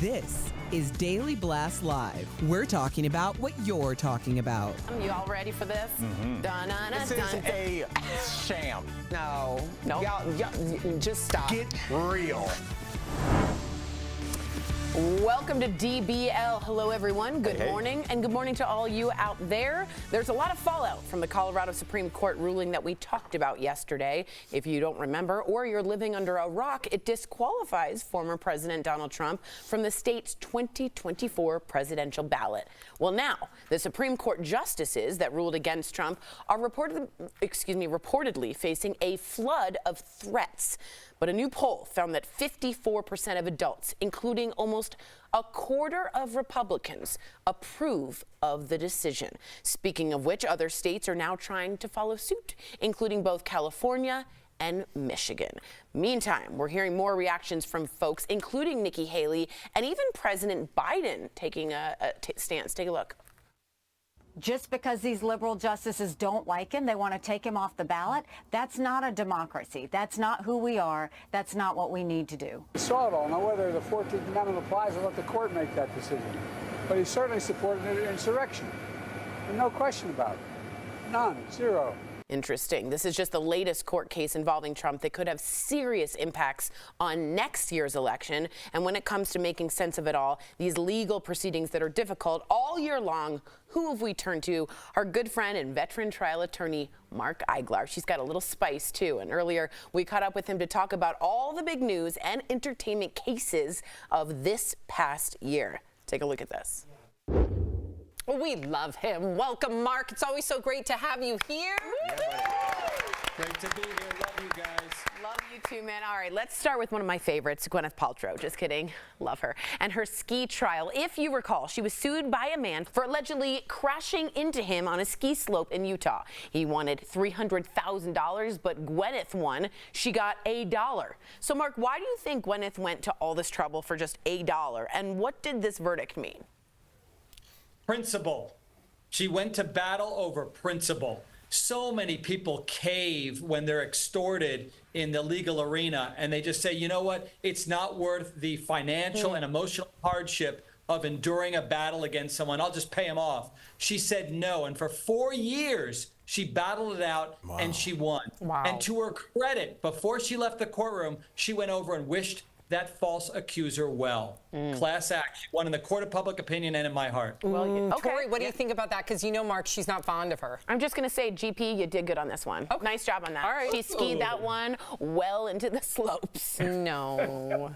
This is Daily Blast Live. We're talking about what you're talking about. You all ready for this? This is a sham. No. Y'all, just stop. Get real. Welcome to DBL. Hello, everyone. Good morning, and good morning to all you out there. There's a lot of fallout from the Colorado Supreme Court ruling that we talked about yesterday. If you don't remember, or you're living under a rock, it disqualifies former President Donald Trump from the state's 2024 presidential ballot. Well, now, the Supreme Court justices that ruled against Trump are reportedly facing a flood of threats. But a new poll found that 54% of adults, including almost a quarter of Republicans, approve of the decision. Speaking of which, other states are now trying to follow suit, including both California and Michigan. Meantime, we're hearing more reactions from folks, including Nikki Haley and even President Biden taking a stance. Take a look. Just because these liberal justices don't like him, they want to take him off the ballot, that's not a democracy. That's not who we are. That's not what we need to do. We saw it all. Now, whether the 14th Amendment applies, I'll let the court make that decision. But he certainly supported an insurrection. And no question about it. None. Zero. Interesting. This is just the latest court case involving Trump that could have serious impacts on next year's election. And when it comes to making sense of it all, these legal proceedings that are difficult all year long, who have we turned to? Our good friend and veteran trial attorney, Mark Eiglar. She's got a little spice, too. And earlier, we caught up with him to talk about all the big news and entertainment cases of this past year. Take a look at this. We love him. Welcome, Mark. It's always so great to have you here. Great to be here. Love you guys. Love you too, man. All right, let's start with one of my favorites, Gwyneth Paltrow. Just kidding. Love her. And her ski trial. If you recall, she was sued by a man for allegedly crashing into him on a ski slope in Utah. He wanted $300,000, but Gwyneth won. She got $1. So, Mark, why do you think Gwyneth went to all this trouble for just $1? And what did this verdict mean? Principle. She went to battle over principle. So many people cave when they're extorted in the legal arena, and they just say, you know what, it's not worth the financial and emotional hardship of enduring a battle against someone. I'll just pay him off. She said no, and for 4 years, she battled it out, and she won. Wow. And to her credit, before she left the courtroom, she went over and wished that false accuser well. Class act. She won in the court of public opinion and in my heart. Well, okay. Tori, what do you think about that? Because you know, Mark, she's not fond of her. I'm just going to say, GP, you did good on this one. Okay. Nice job on that. All right. She skied that one well into the slopes. No.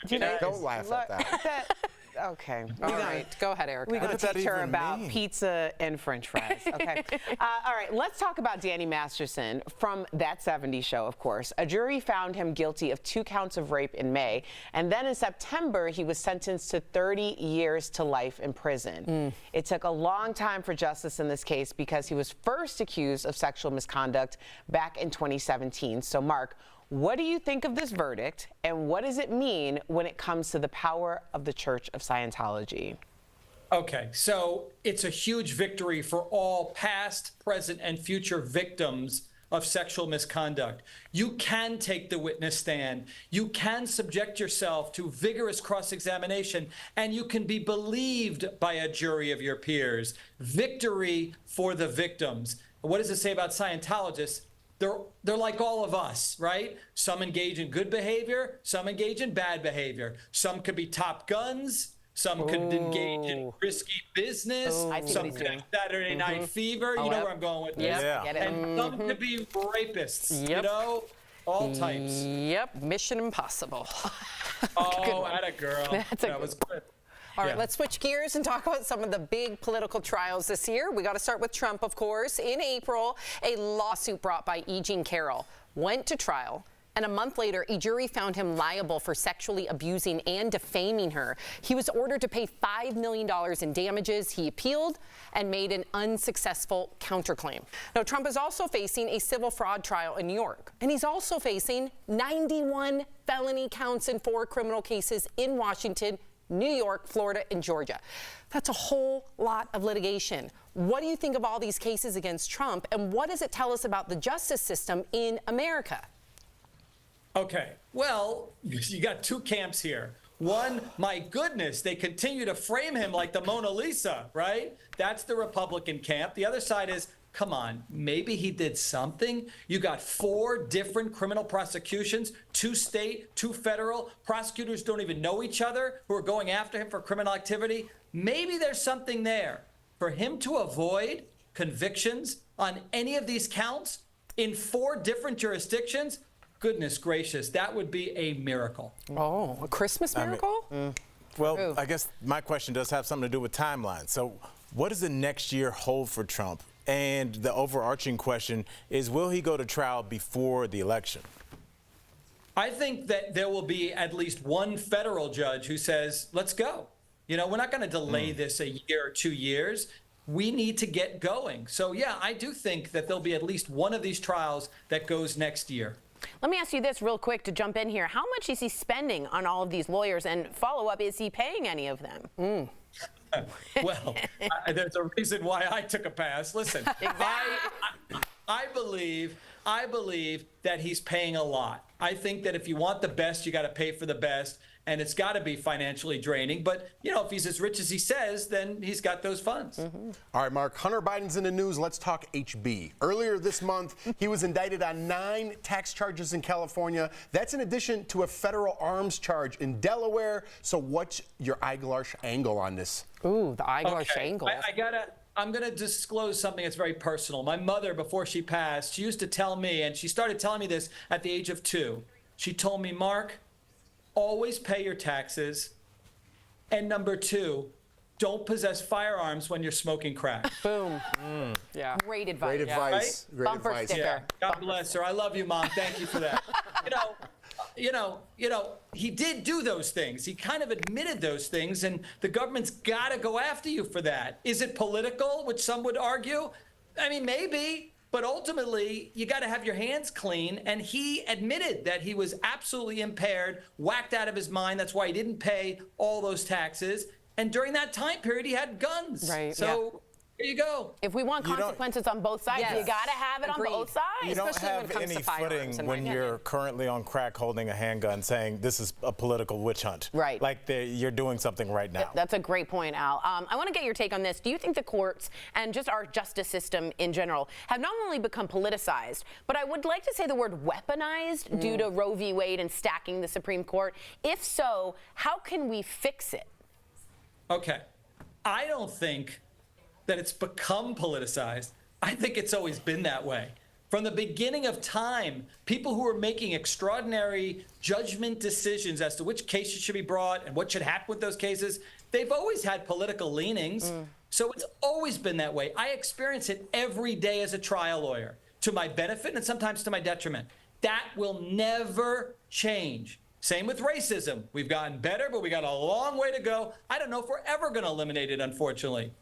Don't laugh at that. Okay. All right. Go ahead, Erica. We're going to teach her about pizza and French fries. Okay. All right. Let's talk about Danny Masterson from That 70s Show, of course. A jury found him guilty of 2 counts of rape in May. And then in September, he was sentenced to 30 years to life in prison. It took a long time for justice in this case because he was first accused of sexual misconduct back in 2017. So, Mark, what do you think of this verdict, and what does it mean when it comes to the power of the Church of Scientology? Okay, so it's a huge victory for all past, present, and future victims of sexual misconduct. You can take the witness stand. You can subject yourself to vigorous cross-examination, and you can be believed by a jury of your peers. Victory for the victims. What does it say about Scientologists? They're like all of us, right? Some engage in good behavior, some engage in bad behavior. Some could be Top Guns, some could engage in risky business, some could have Saturday Night Fever. You know where I'm going with this. And some could be rapists, you know? All types. Yep. Mission Impossible. Oh, atta girl. That was good. All right, let's switch gears and talk about some of the big political trials this year. We got to start with Trump, of course. In April, a lawsuit brought by E. Jean Carroll went to trial. And a month later, a jury found him liable for sexually abusing and defaming her. He was ordered to pay $5 million in damages. He appealed and made an unsuccessful counterclaim. Now, Trump is also facing a civil fraud trial in New York. And he's also facing 91 felony counts in 4 criminal cases in Washington, New York, Florida, and Georgia. That's a whole lot of litigation. What do you think of all these cases against Trump, and what does it tell us about the justice system in America? Okay, well, you got 2 camps here. One, my goodness, they continue to frame him like the Mona Lisa, right? That's the Republican camp. The other side is, come on, maybe he did something. You got 4 different criminal prosecutions, 2 state, 2 federal. Prosecutors don't even know each other who are going after him for criminal activity. Maybe there's something there. For him to avoid convictions on any of these counts in 4 different jurisdictions, goodness gracious, that would be a miracle. Oh, a Christmas miracle? Well, I guess my question does have something to do with timeline. So what does the next year hold for Trump? And the overarching question is, will he go to trial before the election? I think that there will be at least one federal judge who says, let's go. You know, we're not going to delay this a year or 2 years. We need to get going. So, yeah, I do think that there'll be at least one of these trials that goes next year. Let me ask you this real quick to jump in here. How much is he spending on all of these lawyers? And follow up, is he paying any of them? Well, there's a reason why I took a pass. Listen, I believe that he's paying a lot. I think that if you want the best, you got to pay for the best, and it's got to be financially draining. But, you know, if he's as rich as he says, then he's got those funds. All right, Mark, Hunter Biden's in the news. Let's talk HB. Earlier this month, he was indicted on 9 tax charges in California. That's in addition to a federal arms charge in Delaware. So what's your Eiglarsh angle on this? Ooh, the Eiglarsh angle. I'm going to disclose something that's very personal. My mother, before she passed, she used to tell me, and she started telling me this at the age of 2. She told me, Mark, always pay your taxes. And number 2, don't possess firearms when you're smoking crack. Boom. Yeah. Great advice. Great advice. Right? Great Bumper advice. sticker. Yeah. God bless her. I love you, Mom. Thank you for that. You know, he did do those things. He kind of admitted those things, and the government's got to go after you for that. Is it political, which some would argue? I mean, maybe, but ultimately, you got to have your hands clean, and he admitted that he was absolutely impaired, whacked out of his mind. That's why he didn't pay all those taxes, and during that time period, he had guns. Right. So. There you go. If we want consequences on both sides, you got to have it on both sides. You don't Especially when have it comes any to firearms, footing in my when you're opinion. currently on crack holding a handgun saying this is a political witch hunt. Right. Like you're doing something right now. That's a great point, Al. I want to get your take on this. Do you think the courts and just our justice system in general have not only become politicized, but I would like to say the word weaponized due to Roe v. Wade and stacking the Supreme Court? If so, how can we fix it? Okay. I don't think that it's become politicized. I think it's always been that way. From the beginning of time, people who are making extraordinary judgment decisions as to which cases should be brought and what should happen with those cases, they've always had political leanings. So it's always been that way. I experience it every day as a trial lawyer, to my benefit and sometimes to my detriment. That will never change. Same with racism. We've gotten better, but we got a long way to go. I don't know if we're ever going to eliminate it, unfortunately.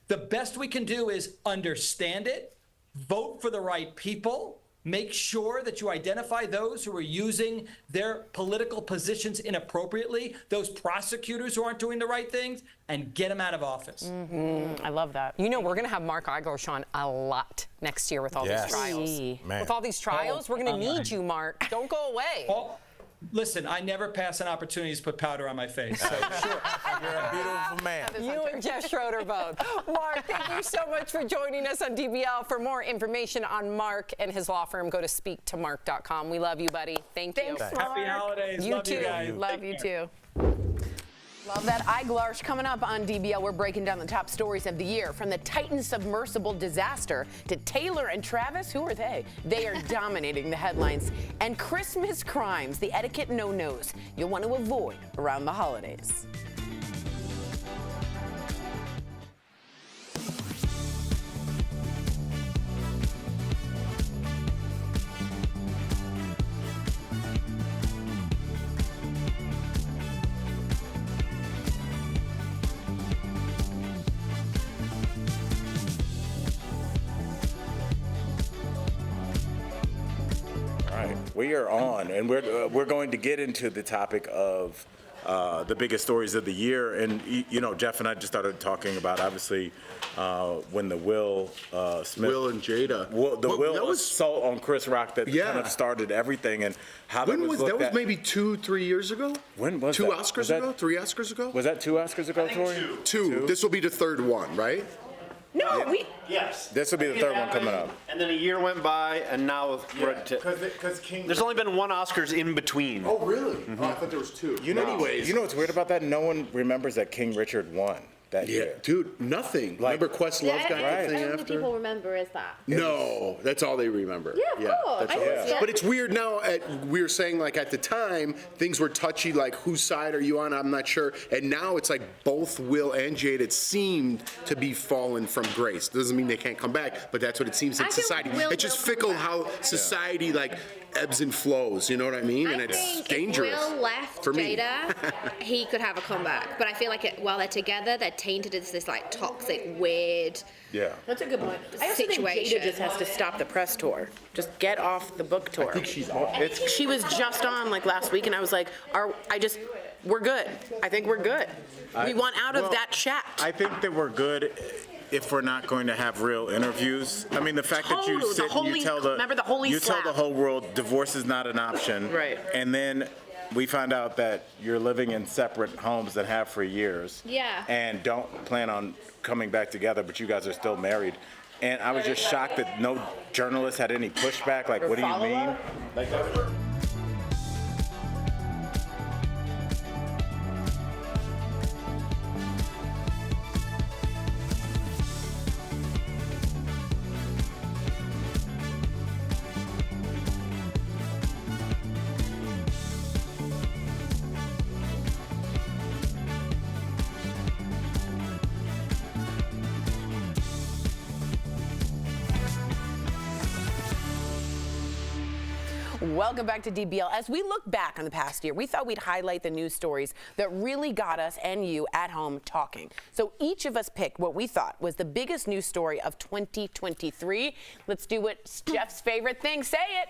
The best we can do is understand it, vote for the right people, make sure that you identify those who are using their political positions inappropriately, those prosecutors who aren't doing the right things, and get them out of office. I love that. You know, we're going to have Mark Eiglarsh on a lot next year with all these trials. Man. With all these trials, we're going to need you, Mark. Don't go away. Oh, listen, I never pass an opportunity to put powder on my face. So sure. You're a beautiful man. You and Jeff Schroeder both. Mark, thank you so much for joining us on DBL. For more information on Mark and his law firm, go to speaktomark.com. We love you, buddy. Thank you. Thanks, Happy holidays. You Love too. you guys. Love you too. Love that. Eiglarsh coming up on DBL. We're breaking down the top stories of the year, from the Titan submersible disaster to Taylor and Travis. Who are they? They are dominating the headlines. And Christmas crimes, the etiquette no-nos you'll want to avoid around the holidays. We are on, and we're going to get into the topic of the biggest stories of the year. And, you know, Jeff and I just started talking about, obviously, when the Will Smith. Will and Jada. Will assault on Chris Rock that kind of started everything. And how that was looked at. That was maybe 2-3 years ago? When was that? 3 Oscars ago? Was that 2 Oscars ago, Tori? Two. This will be the third one, right? No, Yes. This will be the third one coming up. And then a year went by, and now we're at there's only been one Oscars in between. Oh, really? Oh, I thought there was 2. Anyways, you know what's weird about that? No one remembers that King Richard won that year. Dude, nothing. Remember Questlove got the thing after? people remember is that. No, that's all they remember. Yeah, of course. That's all. But it's weird now. We were saying, like, at the time, things were touchy, like, whose side are you on? I'm not sure. And now it's like both Will and Jada, it seemed to be fallen from grace. Doesn't mean they can't come back, but that's what it seems in society. It's just fickle how society, like, ebbs and flows, you know what I mean? And it's dangerous. If Will left for me. Jada, he could have a comeback. But I feel like while they're together, they're tainted as this like toxic, weird. Yeah. That's a good point. I also think Jada just has to stop the press tour. Just get off the book tour. I think she's off. She was just on like last week, and I was like, we're good. I think we're good. We want out of that chat. I think that we're good if we're not going to have real interviews. I mean, the fact that you sit and you tell the whole world divorce is not an option. Right. And then we find out that you're living in separate homes and have for years. Yeah. And don't plan on coming back together, but you guys are still married. And I was just shocked that no journalist had any pushback. Like, what do you mean? Like that. Welcome back to DBL. As we look back on the past year, we thought we'd highlight the news stories that really got us and you at home talking. So each of us picked what we thought was the biggest news story of 2023. Let's do what's Jeff's favorite thing. Say it.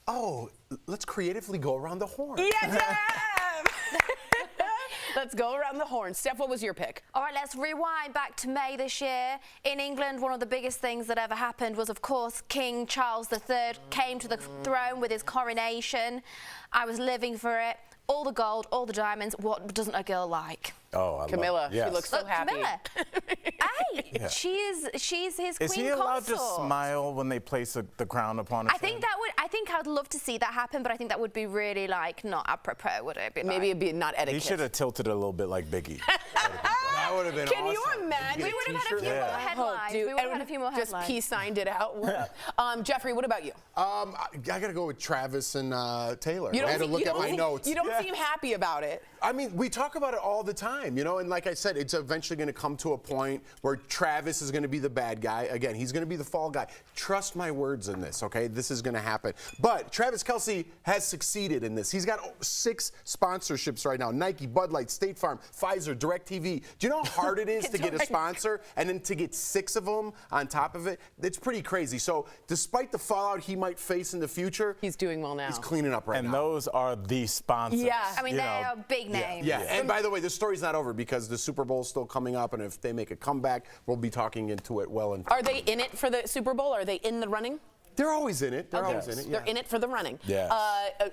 Oh, let's creatively go around the horn. Yeah, Jeff! Let's go around the horn. Steph, what was your pick? All right, let's rewind back to May this year. In England, one of the biggest things that ever happened was, of course, King Charles III came to the throne with his coronation. I was living for it. All the gold, all the diamonds. What doesn't a girl like? Oh, I Camilla, love it. Yes. she looks so happy. Camilla. Hey, Yeah. she's his queen consort. Is he allowed to smile when they place the crown upon his I think I'd love to see that happen, but I think that would be really like not apropos, would it? Maybe it'd be not etiquette. He should have tilted a little bit like Biggie. That would have been Can awesome. you imagine? We would have had a few more headlines. Dude, We would have had a few more just headlines. peace signed it out. Jeffrey, what about you? I got to go with Travis and Taylor. You don't I had to look at my notes. You don't seem happy about it. I mean, we talk about it all the time, you know, and like I said, it's eventually going to come to a point where Travis is going to be the bad guy. Again, he's going to be the fall guy. Trust my words in this, okay? This is going to happen. But Travis Kelce has succeeded in this. He's got 6 sponsorships right now. Nike, Bud Light, State Farm, Pfizer, DirecTV. Do you know how hard it is to get a sponsor and then to get 6 of them on top of it? It's pretty crazy. So despite the fallout he might face in the future, he's doing well now. He's cleaning up right now. And those are the sponsors. Yeah. I mean, they are big names. Yeah. And by the way, the story's not over because the Super Bowl's still coming up, and if they make a comeback, we'll be talking into it well. Are they in it for the Super Bowl? Are they in the running? They're always in it. They're always in it. Yeah. They're in it for the running. Yes.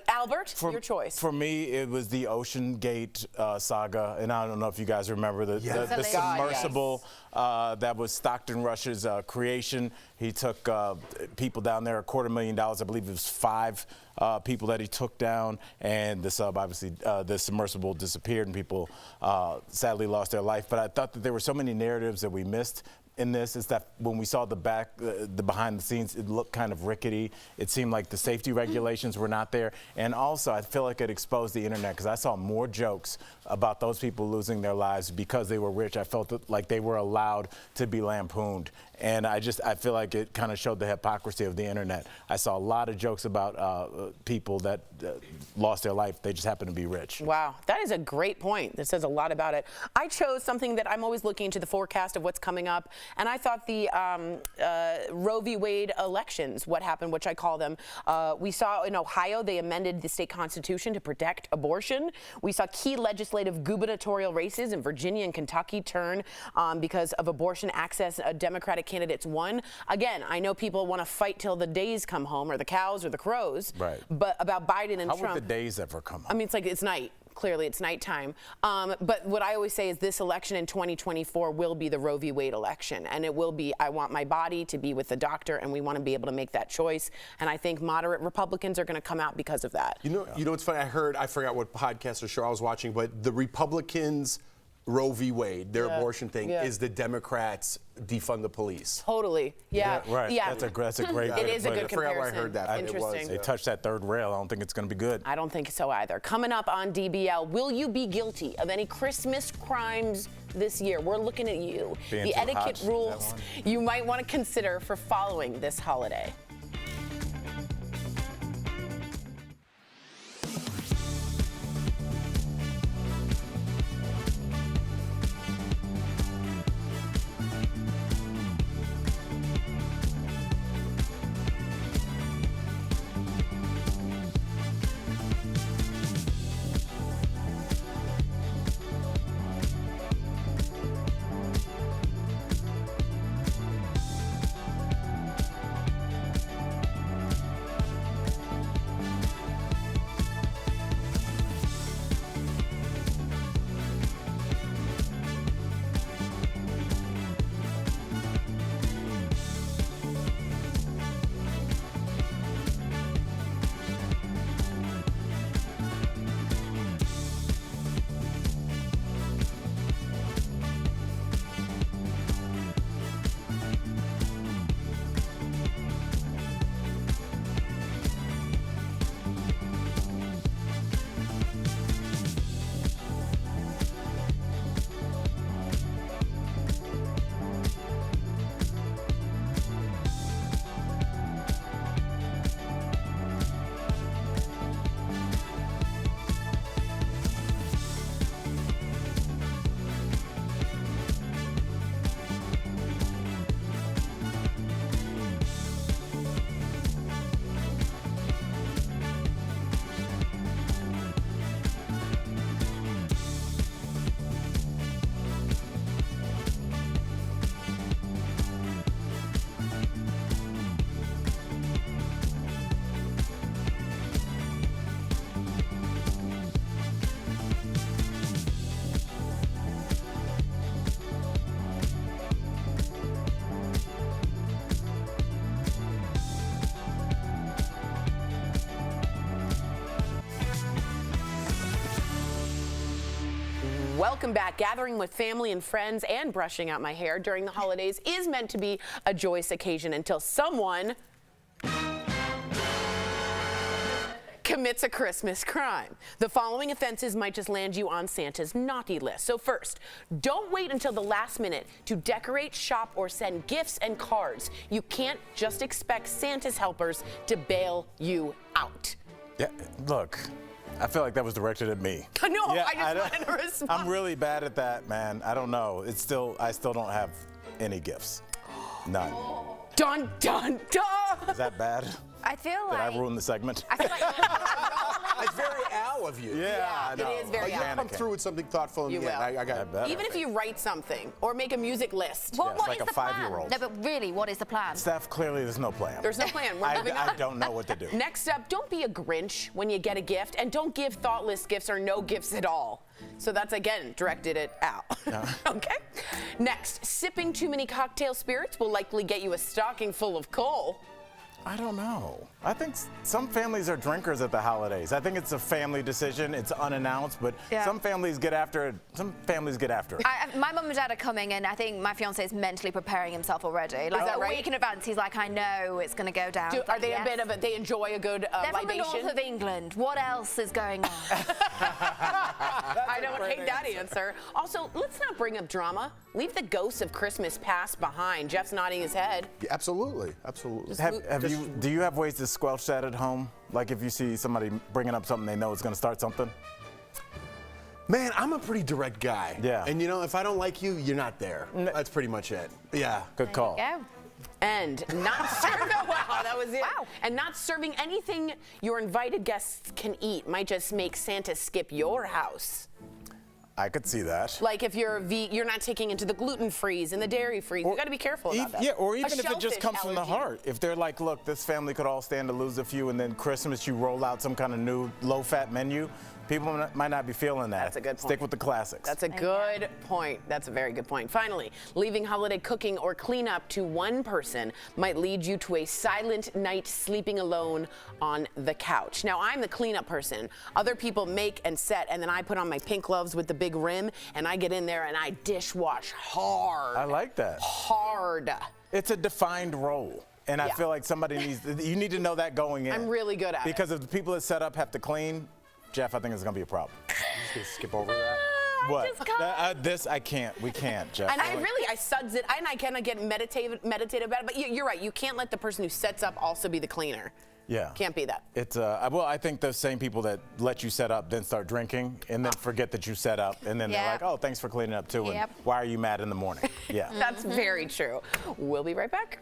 Albert, your choice. For me, it was the Ocean Gate saga, and I don't know if you guys remember the submersible that was Stockton Rush's creation. He took people down there, $250,000. I believe it was 5 people that he took down, and the submersible disappeared, and people sadly lost their life. But I thought that there were so many narratives that we missed in this. Is that when we saw the behind the scenes, it looked kind of rickety. It seemed like the safety regulations were not there. And also, I feel like it exposed the internet because I saw more jokes about those people losing their lives because they were rich. I felt like they were allowed to be lampooned. And I feel like it kind of showed the hypocrisy of the internet. I saw a lot of jokes about people that lost their life. They just happen to be rich. Wow, that is a great point. That says a lot about it. I chose something that I'm always looking into the forecast of what's coming up, and I thought the Roe v. Wade elections, what happened, which I call them. We saw in Ohio they amended the state constitution to protect abortion. We saw key legislative gubernatorial races in Virginia and Kentucky turn because of abortion access. Democratic candidates won. Again, I know people want to fight till the days come home, or the cows or the crows. Right. But about Biden and How Trump. would the days ever come home? I mean, it's night. Clearly, it's nighttime. But what I always say is this election in 2024 will be the Roe v. Wade election. And it will be, I want my body to be with the doctor, and we want to be able to make that choice. And I think moderate Republicans are going to come out because of that. You know what's funny? I forgot what podcast or show I was watching, but the Republicans, Roe v. Wade, their abortion thing, is the Democrats defund the police. Totally. Yeah. Right. Yeah. That's a great way It is a good I forgot where I comparison. heard that. Interesting. They touched that third rail. I don't think it's going to be good. I don't think so either. Coming up on DBL, will you be guilty of any Christmas crimes this year? We're looking at you. Being The too etiquette hot, rules you might want to consider for following this holiday. Welcome back. Gathering with family and friends and brushing out my hair during the holidays is meant to be a joyous occasion until someone commits a Christmas crime. The following offenses might just land you on Santa's naughty list. So first, don't wait until the last minute to decorate, shop, or send gifts and cards. You can't just expect Santa's helpers to bail you out. Yeah, look, I feel like that was directed at me. No, Yeah, I just wanted to respond. I'm really bad at that, man. I don't know. I still don't have any gifts. None. Dun, dun, dun! Is that bad? I feel Did like I ruin the segment? I feel like It's very Al of you. Yeah, I know. it is very You Al. come through with something thoughtful in You the end. will. I got it. Even if you write something or make a music list. Well, it's what like is a the plan? 5-year-old. No, but really, what is the plan? Steph, clearly there's no plan. There's no plan. We're moving on. I don't know what to do. Next up, don't be a Grinch when you get a gift, and don't give thoughtless gifts or no gifts at all. So that's, again, directed at Al. Okay? Next, sipping too many cocktail spirits will likely get you a stocking full of coal. I don't know. I think some families are drinkers at the holidays. I think it's a family decision. It's unannounced, but some families get after it. Some families get after it. My mum and dad are coming, and I think my fiance is mentally preparing himself already. Like a week in advance, he's like, I know it's going to go down. Are they a bit of they enjoy a good They're libation? from the north of England. What else is going on? I don't hate that answer. Also, let's not bring up drama. Leave the ghosts of Christmas past behind. Jeff's nodding his head. Yeah, absolutely, absolutely. Do you have ways to squelch that at home? Like if you see somebody bringing up something they know is going to start something? Man, I'm a pretty direct guy. Yeah. And you know, if I don't like you, you're not there. That's pretty much it. Yeah. Good call. There you go. And not serving. Wow, that was it. Wow. And not serving anything your invited guests can eat might just make Santa skip your house. I could see that. Like if you're you're not taking into the gluten-frees and the dairy-frees. You got to be careful about that. Yeah, or even A if it just comes shellfish from the allergy. heart. If they're like, look, this family could all stand to lose a few, and then Christmas you roll out some kind of new low-fat menu, people might not be feeling that. That's a good point. Stick with the classics. That's a good point. That's a very good point. Finally, leaving holiday cooking or cleanup to one person might lead you to a silent night sleeping alone on the couch. Now, I'm the cleanup person. Other people make and set, and then I put on my pink gloves with the big rim, and I get in there and I dishwash hard. I like that. Hard. It's a defined role. And I feel like you need to know that going in. I'm really good at it. Because if the people that set up have to clean, Jeff, I think it's going to be a problem. I'm just going to skip over that. What? I can't. We can't, Jeff. And I suds it, and I kind of get meditative about it. But you're right. You can't let the person who sets up also be the cleaner. Yeah. Can't be that. It's well, I think those same people that let you set up then start drinking and then forget that you set up and then they're like, oh, thanks for cleaning up too. And why are you mad in the morning? Yeah. That's very true. We'll be right back.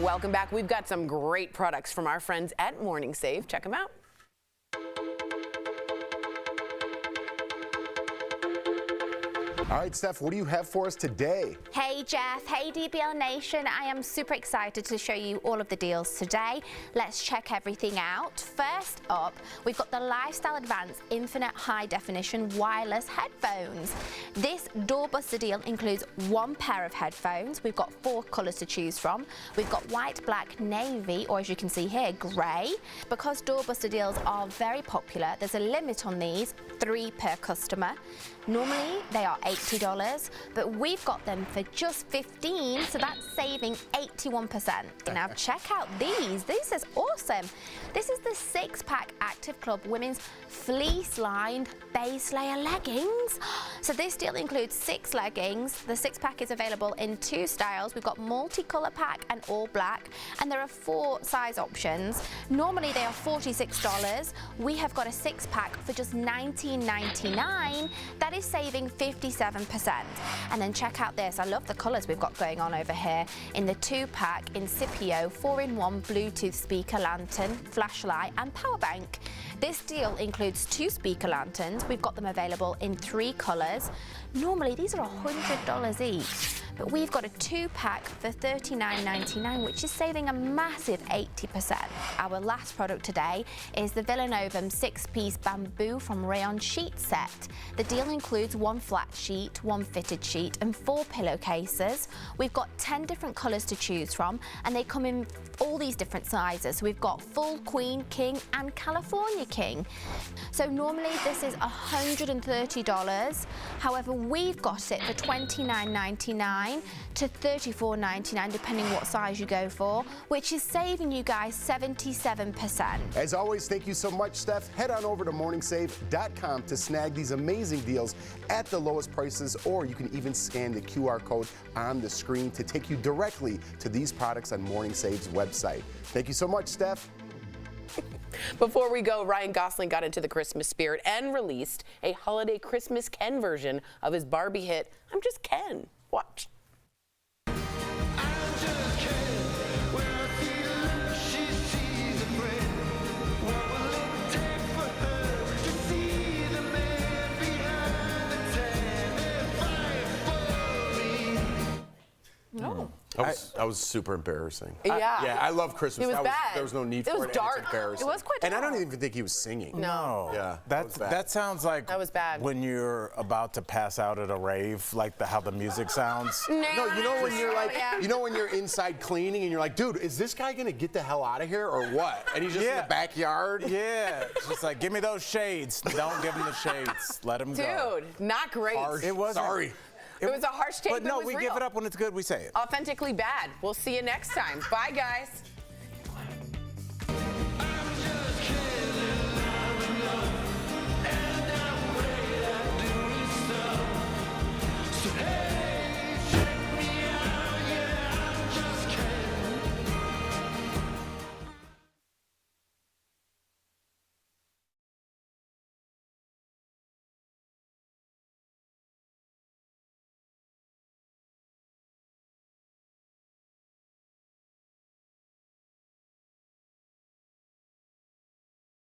Welcome back. We've got some great products from our friends at Morning Save. Check them out. All right, Steph, what do you have for us today? Hey Jeff, hey DBL Nation. I am super excited to show you all of the deals today. Let's check everything out. First up, we've got the Lifestyle Advance Infinite High Definition Wireless Headphones. This doorbuster deal includes one pair of headphones. We've got 4 colors to choose from. We've got white, black, navy, or as you can see here, gray. Because doorbuster deals are very popular, there's a limit on these, 3 per customer. Normally they are $80, but we've got them for just $15, so that's saving 81%. Now check out these. This is awesome. This is the 6-pack Active Club Women's Fleece-lined base layer leggings. So this deal includes 6 leggings. The 6-pack is available in 2 styles. We've got multi-color pack and all black, and there are 4 size options. Normally they are $46. We have got a 6-pack for just $19.99. That is saving 57%. And then check out this. I love the colors we've got going on over here. In the 2-pack Incipio 4-in-1 Bluetooth speaker lantern, flashlight and power bank. This deal includes 2 speaker lanterns. We've got them available in 3 colors. Normally these are $100 each, but we've got a 2-pack for $39.99, which is saving a massive 80%. Our last product today is the Villanovum 6-piece bamboo from rayon sheet set. The deal includes 1 flat sheet, 1 fitted sheet and 4 pillowcases. We've got 10 different colors to choose from, and they come in all these different sizes. So we've got full queen, king and California king. So normally this is $130. However, we've got it for $29.99 to $34.99, depending what size you go for, which is saving you guys 77%. As always, thank you so much, Steph. Head on over to morningsave.com to snag these amazing deals at the lowest prices, or you can even scan the QR code on the screen to take you directly to these products on Morning Save's website. Thank you so much, Steph. Before we go, Ryan Gosling got into the Christmas spirit and released a holiday Christmas Ken version of his Barbie hit, I'm Just Ken. Watch. No. That was super embarrassing. Yeah. Yeah, I love Christmas. It was bad. There was no need for it. It was dark. It's embarrassing. It was quite And I dark. don't even think he was singing. No. Yeah. That sounds like that was bad. When you're about to pass out at a rave, like how the music sounds. No, you know when you're like, you know when you're inside cleaning and you're like, dude, is this guy gonna get the hell out of here or what? And he's just in the backyard. Yeah, it's just like, give me those shades. Don't give him the shades. Let him go. Dude, not great. Harsh. It wasn't. Sorry. It was a harsh take, but no, it was we real. give it up when it's good. We say it. Authentically bad. We'll see you next time. Bye, guys.